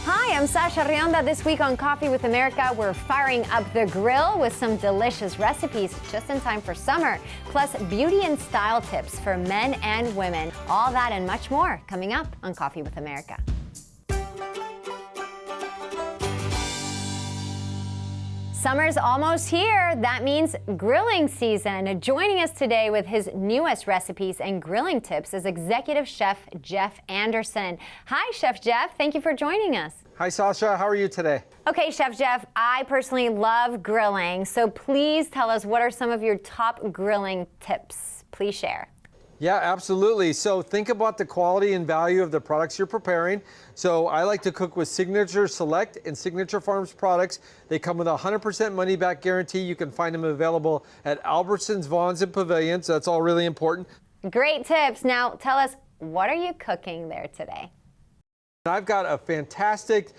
Hi, I'm Sasha Rionda. This week on Coffee with America, we're firing up the grill with some delicious recipes just in time for summer, plus beauty and style tips for men and women. All that and much more coming up on Coffee with America. Summer's almost here. That means grilling season. Joining us today with his newest recipes and grilling tips is Executive Chef Jeff Anderson. Hi, Chef Jeff. Thank you for joining us. Hi, Sasha. How are you today? Okay, Chef Jeff, I personally love grilling, so please tell us what are some of your top grilling tips. Please share. Yeah, absolutely. So think about the quality and value of the products you're preparing. So I like to cook with Signature Select and Signature Farms products. They come with a 100% money back guarantee. You can find them available at Albertsons, Vaughn's, and Pavilions. That's all really important. Great tips. Now tell us, what are you cooking there today? I've got a fantastic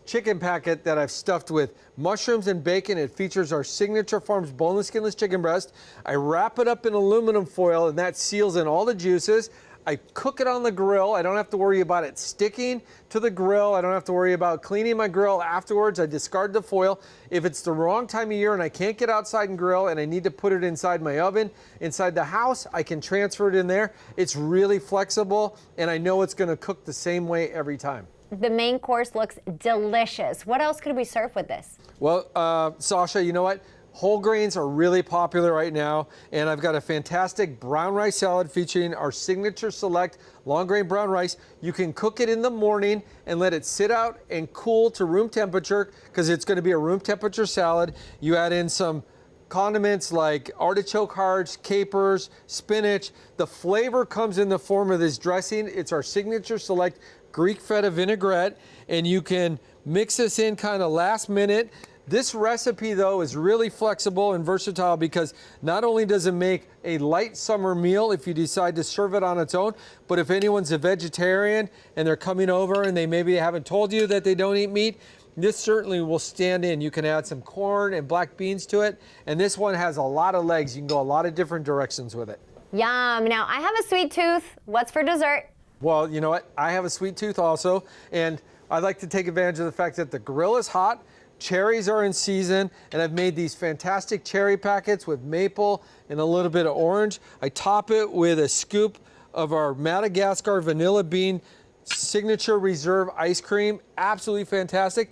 chicken packet that I've stuffed with mushrooms and bacon. It features our Signature Farms boneless, skinless chicken breast. I wrap it up in aluminum foil and that seals in all the juices. I cook it on the grill. I don't have to worry about it sticking to the grill. I don't have to worry about cleaning my grill afterwards. I discard the foil. If it's the wrong time of year and I can't get outside and grill and I need to put it inside my oven, inside the house, I can transfer it in there. It's really flexible and I know it's going to cook the same way every time. The main course looks delicious. What else could we serve with this? Well, Sasha, you know what? Whole grains are really popular right now, and I've got a fantastic brown rice salad featuring our Signature Select long grain brown rice. You can cook it in the morning and let it sit out and cool to room temperature because it's going to be a room temperature salad. You add in some condiments like artichoke hearts, capers, spinach. The flavor comes in the form of this dressing. It's our Signature Select Greek feta vinaigrette, and you can mix this in kind of last minute. This recipe, though, is really flexible and versatile because not only does it make a light summer meal if you decide to serve it on its own, but if anyone's a vegetarian and they're coming over and they maybe haven't told you that they don't eat meat, this certainly will stand in. You can add some corn and black beans to it, and this one has a lot of legs. You can go a lot of different directions with it. Yum. Now, I have a sweet tooth. What's for dessert? Well, you know what? I have a sweet tooth also, and I'd like to take advantage of the fact that the grill is hot, cherries are in season, and I've made these fantastic cherry packets with maple and a little bit of orange. I top it with a scoop of our Madagascar vanilla bean signature reserve ice cream. Absolutely fantastic.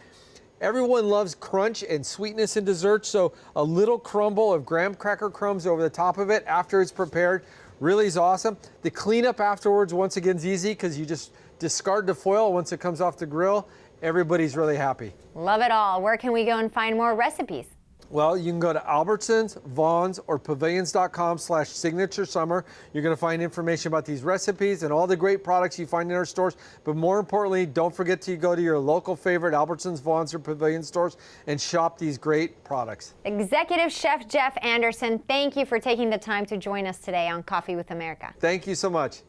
Everyone loves crunch and sweetness in dessert, so a little crumble of graham cracker crumbs over the top of it after it's prepared really is awesome. The cleanup afterwards, once again, is easy because you just discard the foil once it comes off the grill. Everybody's really happy. Love it all. Where can we go and find more recipes? Well, you can go to Albertsons, Vaughn's, or pavilions.com/signature summer. You're going to find information about these recipes and all the great products you find in our stores. But more importantly, don't forget to go to your local favorite Albertsons, Vaughn's, or Pavilion stores and shop these great products. Executive Chef Jeff Anderson, thank you for taking the time to join us today on Coffee with America. Thank you so much.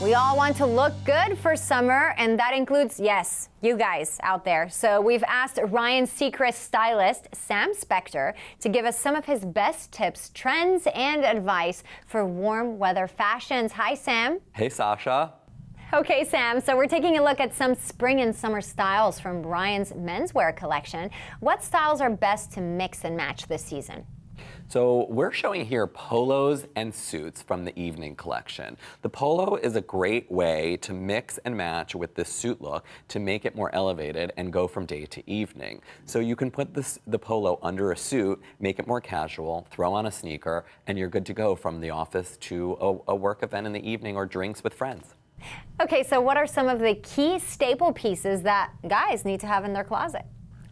We all want to look good for summer, and that includes, yes, you guys out there. So we've asked Ryan Seacrest stylist Sam Spector to give us some of his best tips, trends, and advice for warm weather fashions. Hi, Sam. Hey, Sasha. Okay, Sam, so we're taking a look at some spring and summer styles from Ryan's menswear collection. What styles are best to mix and match this season? So we're showing here polos and suits from the evening collection. The polo is a great way to mix and match with the suit look to make it more elevated and go from day to evening. So you can put the polo under a suit, make it more casual, throw on a sneaker, and you're good to go from the office to a work event in the evening or drinks with friends. Okay, so what are some of the key staple pieces that guys need to have in their closet?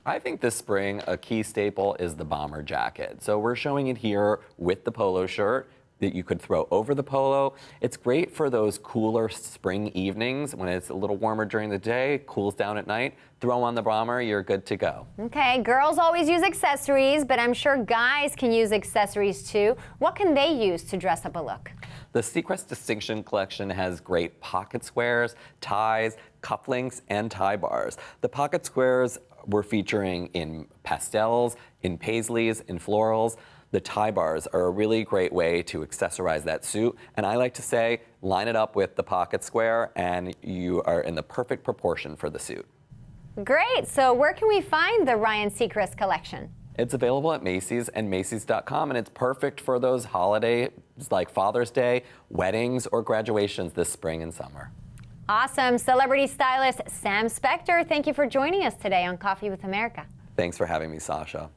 I think this spring a key staple is the bomber jacket. So we're showing it here with the polo shirt that you could throw over the polo. It's great for those cooler spring evenings when it's a little warmer during the day, cools down at night. Throw on the bomber, you're good to go. Okay, girls always use accessories, but I'm sure guys can use accessories too. What can they use to dress up a look? The Seacrest Distinction collection has great pocket squares, ties, cufflinks, and tie bars. The pocket squares we're featuring in pastels, in paisleys, in florals. The tie bars are a really great way to accessorize that suit. And I like to say, line it up with the pocket square and you are in the perfect proportion for the suit. Great. So where can we find the Ryan Seacrest collection? It's available at Macy's and Macy's.com, and it's perfect for those holidays like Father's Day, weddings, or graduations this spring and summer. Awesome. Celebrity stylist Sam Spector, thank you for joining us today on Coffee with America. Thanks for having me, Sasha.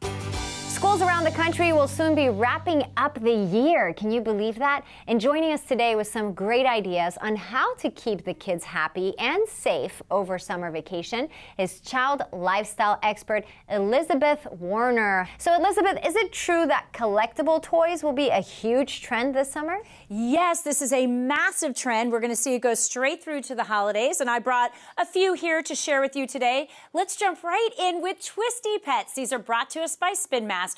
Schools around the country will soon be wrapping up the year. Can you believe that? And joining us today with some great ideas on how to keep the kids happy and safe over summer vacation is child lifestyle expert Elizabeth Werner. So Elizabeth, is it true that collectible toys will be a huge trend this summer? Yes, this is a massive trend. We're going to see it go straight through to the holidays, and I brought a few here to share with you today. Let's jump right in with Twisty Pets. These are brought to us by Spin Master.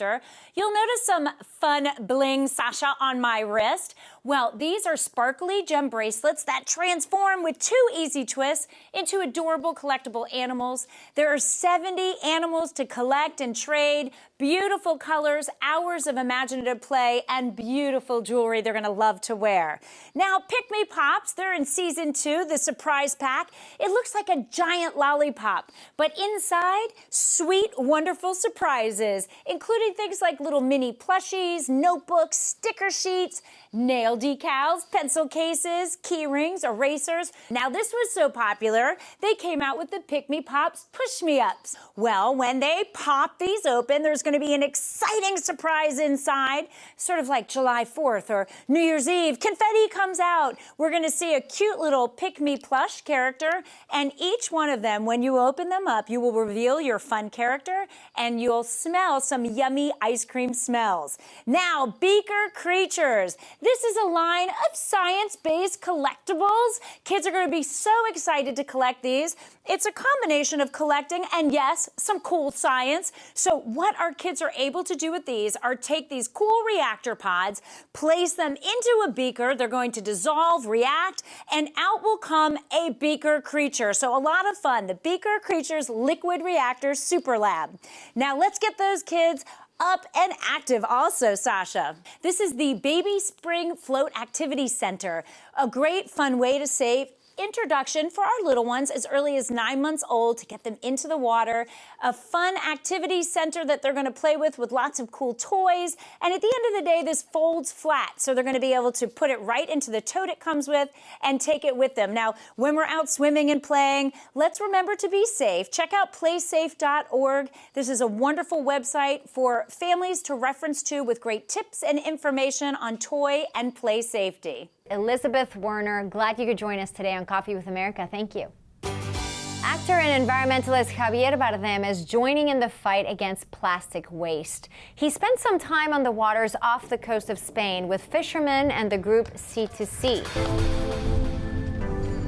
You'll notice some fun bling, Sasha, on my wrist. Well, these are sparkly gem bracelets that transform with 2 easy twists into adorable collectible animals. There are 70 animals to collect and trade, beautiful colors, hours of imaginative play, and beautiful jewelry they're going to love to wear. Now, Pick Me Pops, they're in season 2, the surprise pack. It looks like a giant lollipop, but inside, sweet, wonderful surprises, including things like little mini plushies, notebooks, sticker sheets, nail decals, pencil cases, key rings, erasers. Now, this was so popular, they came out with the Pick Me Pops Push Me Ups. Well, when they pop these open, there's going to be an exciting surprise inside, sort of like July 4th or New Year's Eve. Confetti comes out. We're going to see a cute little Pick Me plush character, and each one of them, when you open them up, you will reveal your fun character, and you'll smell some yummy ice cream smells. Now, Beaker Creatures. This is a line of science-based collectibles. Kids are going to be so excited to collect these. It's a combination of collecting and, yes, some cool science. So what our kids are able to do with these are take these cool reactor pods, place them into a beaker. They're going to dissolve, react, and out will come a Beaker Creature. So a lot of fun. The Beaker Creatures Liquid Reactor Super Lab. Now let's get those kids up and active also, Sasha. This is the Baby Spring Float Activity Center, a great fun way to save introduction for our little ones as early as 9 months old to get them into the water. A fun activity center that they're going to play with lots of cool toys. And at the end of the day, this folds flat. So they're going to be able to put it right into the tote it comes with and take it with them. Now, when we're out swimming and playing, let's remember to be safe. Check out playsafe.org. This is a wonderful website for families to reference to with great tips and information on toy and play safety. Elizabeth Werner, glad you could join us today on Coffee with America. Thank you. Actor and environmentalist Javier Bardem is joining in the fight against plastic waste. He spent some time on the waters off the coast of Spain with fishermen and the group C2C.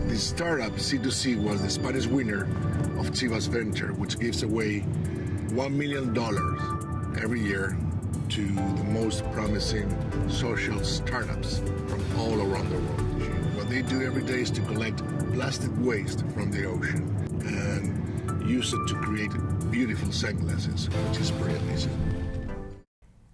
The startup C2C was the Spanish winner of Chivas Venture, which gives away $1 million every year to the most promising social startups from all around the world. What they do every day is to collect plastic waste from the ocean and use it to create beautiful sunglasses, which is pretty amazing.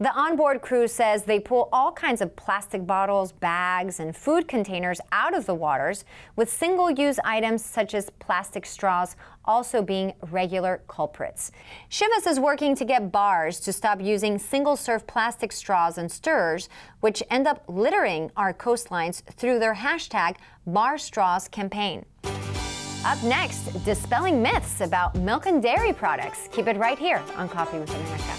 The onboard crew says they pull all kinds of plastic bottles, bags, and food containers out of the waters, with single-use items such as plastic straws also being regular culprits. Chivas is working to get bars to stop using single-serve plastic straws and stirrers, which end up littering our coastlines through their hashtag #BarStraws campaign. Up next, dispelling myths about milk and dairy products. Keep it right here on Coffee with America.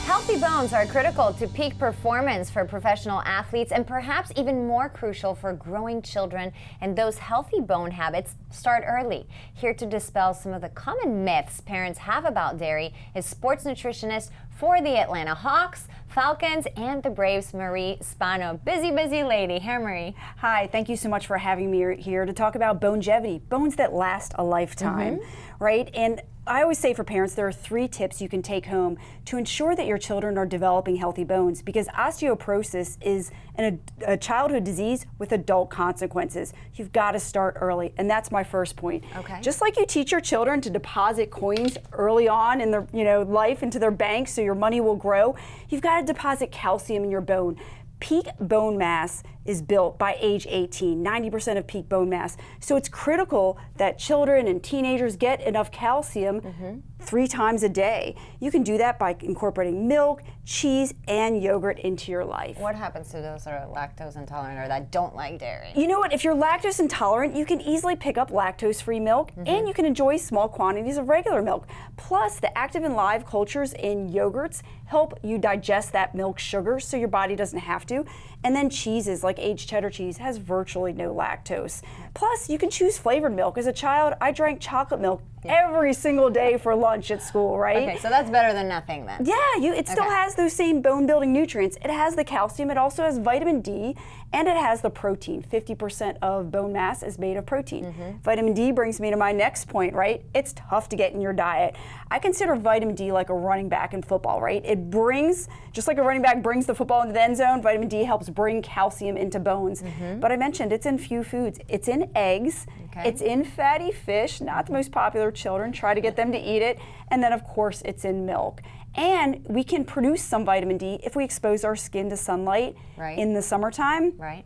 Healthy bones are critical to peak performance for professional athletes and perhaps even more crucial for growing children, and those healthy bone habits start early. Here to dispel some of the common myths parents have about dairy is sports nutritionist for the Atlanta Hawks, Falcons, and the Braves, Marie Spano. Busy lady. Hi, Marie. Hi, thank you so much for having me here to talk about bongevity, bones that last a lifetime, right? And I always say for parents, there are 3 tips you can take home to ensure that your children are developing healthy bones, because osteoporosis is a childhood disease with adult consequences. You've got to start early, and that's my first point. Okay. Just like you teach your children to deposit coins early on in their life into their bank so your money will grow, you've got to deposit calcium in your bone. Peak bone mass is built by age 18, 90% of peak bone mass. So it's critical that children and teenagers get enough calcium 3 times a day. You can do that by incorporating milk, cheese, and yogurt into your life. What happens to those that are lactose intolerant or that don't like dairy? You know what, if you're lactose intolerant, you can easily pick up lactose-free milk, and you can enjoy small quantities of regular milk. Plus, the active and live cultures in yogurts help you digest that milk sugar so your body doesn't have to. And then cheeses like aged cheddar cheese has virtually no lactose. Plus, you can choose flavored milk. As a child, I drank chocolate milk every single day for lunch at school, right? Okay, so that's better than nothing then. Yeah, it still has those same bone-building nutrients. It has the calcium, it also has vitamin D, and it has the protein. 50% of bone mass is made of protein. Vitamin D brings me to my next point, right? It's tough to get in your diet. I consider vitamin D like a running back in football, right? It brings, just like a running back brings the football into the end zone, vitamin D helps bring calcium into bones. But I mentioned it's in few foods. It's in eggs, it's in fatty fish, not the most popular. Children try to get them to eat it, and then of course it's in milk. And we can produce some vitamin D if we expose our skin to sunlight in the summertime. Right.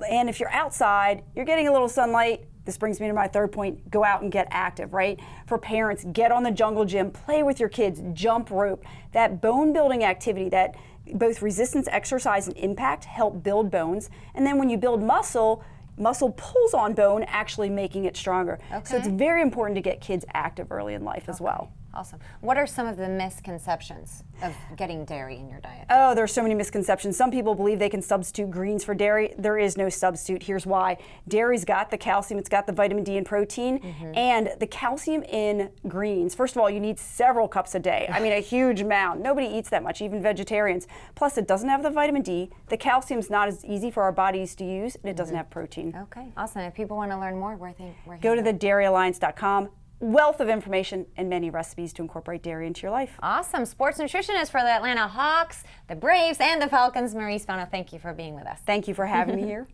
And if you're outside, you're getting a little sunlight. This brings me to my third point, go out and get active, right? For parents, get on the jungle gym, play with your kids, jump rope. That bone building activity, that both resistance exercise and impact help build bones. And then when you build muscle, muscle pulls on bone, actually making it stronger. So it's very important to get kids active early in life as well. Awesome. What are some of the misconceptions of getting dairy in your diet? Oh, there's so many misconceptions. Some people believe they can substitute greens for dairy. There is no substitute. Here's why. Dairy's got the calcium, it's got the vitamin D and protein, and the calcium in greens. First of all, you need several cups a day. I mean, a huge amount. Nobody eats that much, even vegetarians. Plus, it doesn't have the vitamin D. The calcium's not as easy for our bodies to use, and it doesn't have protein. Okay, awesome. If people want to learn more, where go to thedairyyalliance.com. Wealth of information and many recipes to incorporate dairy into your life. Awesome. Sports nutritionist for the Atlanta Hawks, the Braves, and the Falcons, Marie Spano. Thank you for being with us. Thank you for having me here.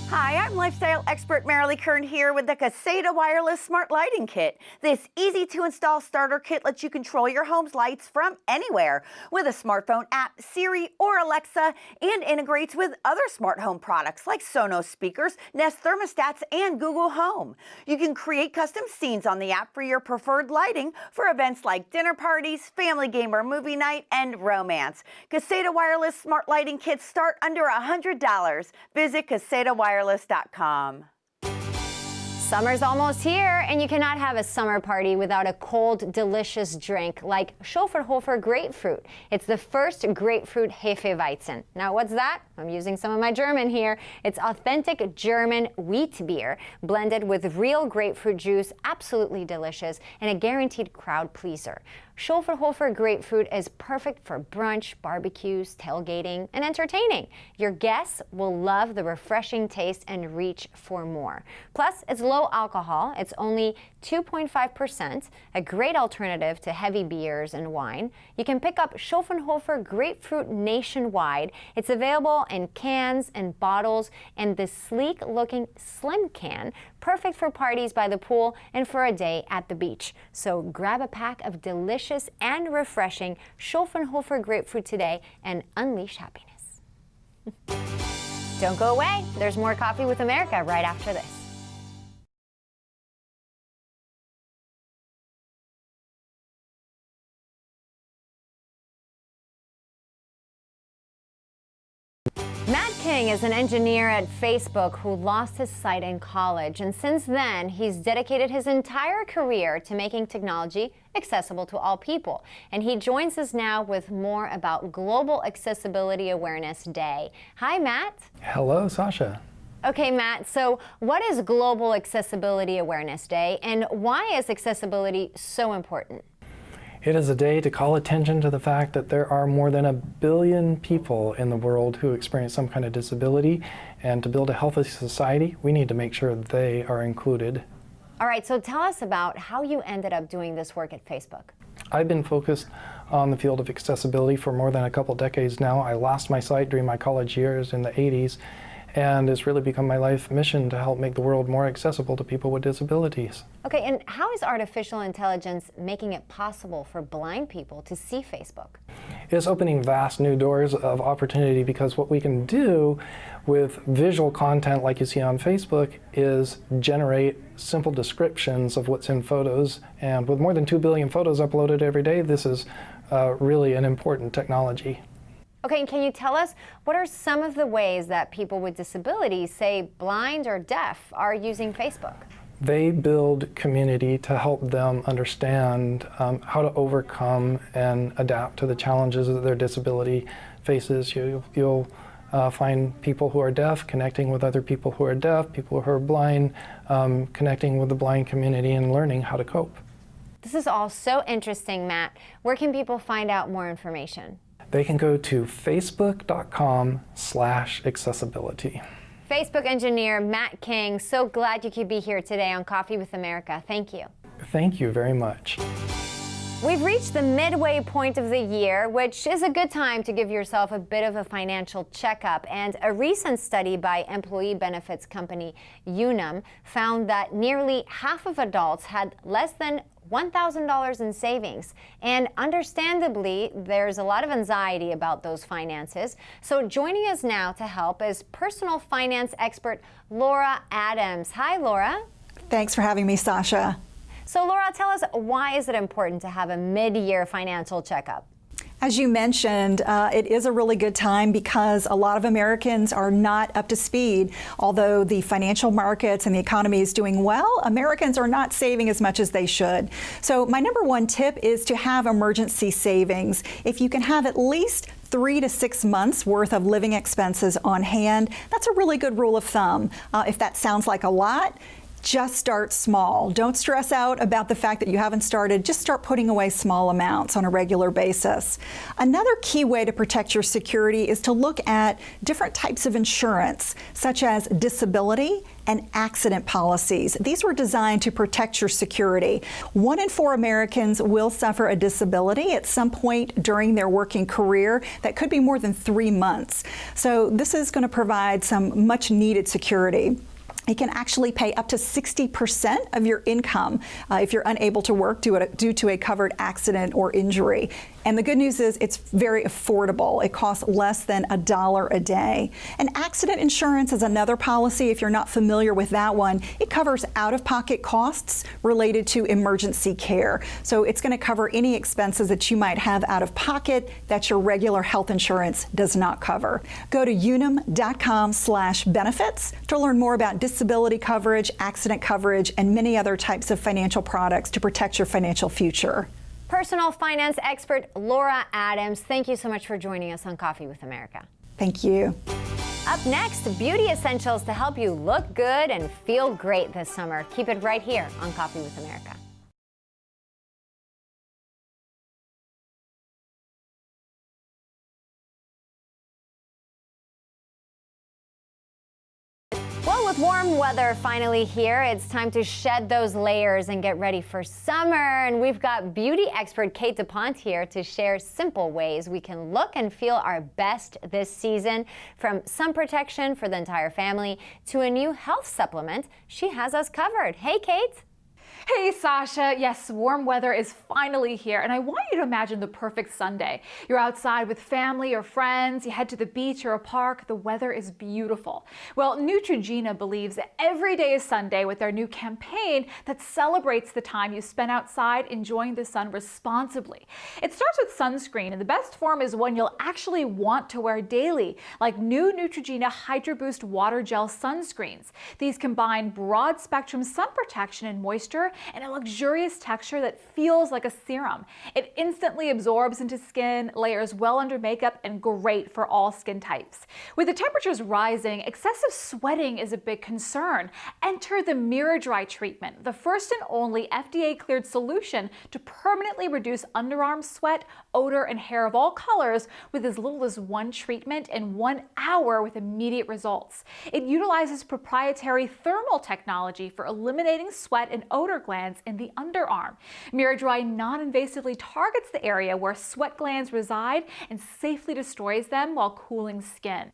Hi, I'm lifestyle expert Marilee Kern here with the Caseta Wireless Smart Lighting Kit. This easy-to-install starter kit lets you control your home's lights from anywhere with a smartphone app, Siri, or Alexa, and integrates with other smart home products like Sonos speakers, Nest thermostats, and Google Home. You can create custom scenes on the app for your preferred lighting for events like dinner parties, family game or movie night, and romance. Caseta Wireless Smart Lighting Kits start under $100. Visit CasetaWireless.com. Summer's almost here, and you cannot have a summer party without a cold, delicious drink like Schofferhofer grapefruit. It's the first grapefruit Hefeweizen. Now, what's that? I'm using some of my German here. It's authentic German wheat beer blended with real grapefruit juice, absolutely delicious, and a guaranteed crowd pleaser. Schofferhofer grapefruit is perfect for brunch, barbecues, tailgating, and entertaining. Your guests will love the refreshing taste and reach for more. Plus, it's low alcohol. It's only 2.5%, a great alternative to heavy beers and wine. You can pick up Schofferhofer grapefruit nationwide. It's available in cans and bottles and the sleek-looking slim can, perfect for parties by the pool and for a day at the beach. So grab a pack of delicious and refreshing Schofferhofer grapefruit today and unleash happiness. Don't go away. There's more Coffee with America right after this. Matt King is an engineer at Facebook who lost his sight in college, and since then he's dedicated his entire career to making technology accessible to all people. And he joins us now with more about Global Accessibility Awareness Day. Hi, Matt. Hello, Sasha. Okay, Matt, so what is Global Accessibility Awareness Day, and why is accessibility so important? It is a day to call attention to the fact that there are more than 1 billion people in the world who experience some kind of disability, and to build a healthy society, we need to make sure they are included All right, so tell us about how you ended up doing this work at Facebook. I've been focused on the field of accessibility for more than a couple decades now. I lost my sight during my college years in the 80s, and it's really become my life mission to help make the world more accessible to people with disabilities. Okay, and how is artificial intelligence making it possible for blind people to see Facebook? It's opening vast new doors of opportunity, because what we can do with visual content like you see on Facebook is generate simple descriptions of what's in photos. And with more than 2 billion photos uploaded every day, this is really an important technology. Okay, and can you tell us what are some of the ways that people with disabilities, say blind or deaf, are using Facebook? They build community to help them understand how to overcome and adapt to the challenges that their disability faces. You'll find people who are deaf connecting with other people who are deaf, people who are blind connecting with the blind community and learning how to cope. This is all so interesting, Matt. Where can people find out more information? They can go to facebook.com/accessibility. Facebook engineer Matt King, so glad you could be here today on Coffee with America. Thank you. Thank you very much. We've reached the midway point of the year, which is a good time to give yourself a bit of a financial checkup. And a recent study by employee benefits company Unum found that nearly half of adults had less than $1,000 in savings. And understandably, there's a lot of anxiety about those finances. So joining us now to help is personal finance expert Laura Adams. Hi, Laura. Thanks for having me, Sasha. So Laura, tell us, why is it important to have a mid-year financial checkup? As you mentioned, it is a really good time because a lot of Americans are not up to speed. Although the financial markets and the economy is doing well, Americans are not saving as much as they should. So my number one tip is to have emergency savings. If you can have at least 3 to 6 months worth of living expenses on hand, that's a really good rule of thumb. If that sounds like a lot, just start small. Don't stress out about the fact that you haven't started. Just start putting away small amounts on a regular basis. Another key way to protect your security is to look at different types of insurance, such as disability and accident policies. These were designed to protect your security. 1 in 4 Americans will suffer a disability at some point during their working career. That could be more than 3 months. So this is going to provide some much needed security. It can actually pay up to 60% of your income if you're unable to work due to a covered accident or injury. And the good news is it's very affordable. It costs less than $1 a day. And accident insurance is another policy. If you're not familiar with that one, it covers out-of-pocket costs related to emergency care. So it's going to cover any expenses that you might have out of pocket that your regular health insurance does not cover. Go to unum.com/benefits to learn more about disability coverage, accident coverage, and many other types of financial products to protect your financial future. Personal finance expert Laura Adams, thank you so much for joining us on Coffee with America. Thank you. Up next, beauty essentials to help you look good and feel great this summer. Keep it right here on Coffee with America. Well, with warm weather finally here, it's time to shed those layers and get ready for summer. And we've got beauty expert Kate DuPont here to share simple ways we can look and feel our best this season. From sun protection for the entire family to a new health supplement, she has us covered. Hey, Kate. Hey Sasha, yes, warm weather is finally here, and I want you to imagine the perfect Sunday. You're outside with family or friends, you head to the beach or a park, the weather is beautiful. Well, Neutrogena believes that every day is Sunday with their new campaign that celebrates the time you spend outside enjoying the sun responsibly. It starts with sunscreen, and the best form is one you'll actually want to wear daily, like new Neutrogena Hydro Boost Water Gel sunscreens. These combine broad spectrum sun protection and moisture and a luxurious texture that feels like a serum. It instantly absorbs into skin, layers well under makeup, and great for all skin types. With the temperatures rising, excessive sweating is a big concern. Enter the Mirror Dry treatment, the first and only FDA-cleared solution to permanently reduce underarm sweat, odor, and hair of all colors with as little as one treatment in 1 hour with immediate results. It utilizes proprietary thermal technology for eliminating sweat and odor glands in the underarm. Mirror Dry non-invasively targets the area where sweat glands reside and safely destroys them while cooling skin.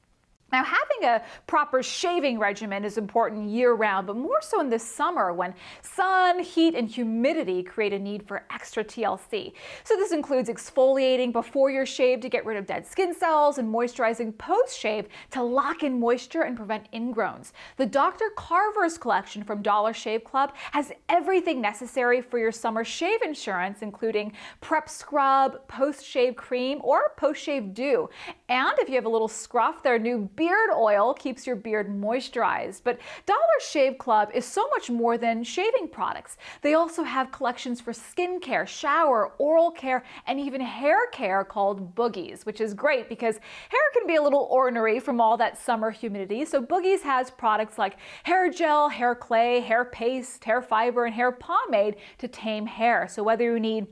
Now, having a proper shaving regimen is important year-round, but more so in the summer when sun, heat, and humidity create a need for extra TLC. So this includes exfoliating before your shave to get rid of dead skin cells and moisturizing post-shave to lock in moisture and prevent ingrowns. The Dr. Carver's collection from Dollar Shave Club has everything necessary for your summer shave insurance, including prep scrub, post-shave cream, or post-shave dew. And if you have a little scruff, their new beard oil keeps your beard moisturized. But Dollar Shave Club is so much more than shaving products. They also have collections for skincare, shower, oral care, and even hair care called Boogies, which is great because hair can be a little ornery from all that summer humidity. So Boogies has products like hair gel, hair clay, hair paste, hair fiber, and hair pomade to tame hair. So whether you need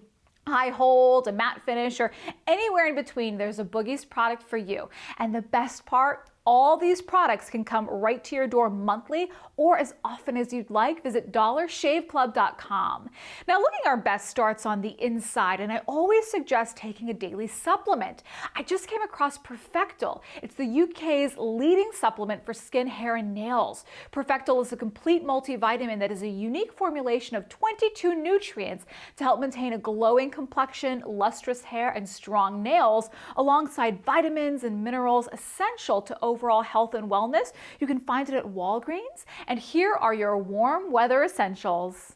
high hold, a matte finish, or anywhere in between, there's a Boogies product for you. And the best part, all these products can come right to your door monthly or as often as you'd like. Visit dollarshaveclub.com. Now, looking our best starts on the inside, and I always suggest taking a daily supplement. I just came across Perfectal. It's the UK's leading supplement for skin, hair, and nails. Perfectal is a complete multivitamin that is a unique formulation of 22 nutrients to help maintain a glowing complexion, lustrous hair, and strong nails, alongside vitamins and minerals essential to overall health and wellness. You can find it at Walgreens. And here are your warm weather essentials.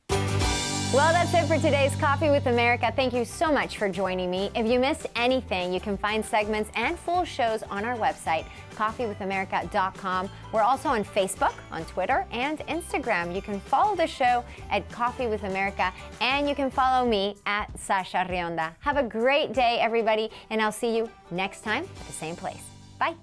Well, that's it for today's Coffee with America. Thank you so much for joining me. If you missed anything, you can find segments and full shows on our website, coffeewithamerica.com. We're also on Facebook, on Twitter, and Instagram. You can follow the show at Coffee with America, and you can follow me at Sasha Rionda. Have a great day, everybody, and I'll see you next time at the same place. Bye.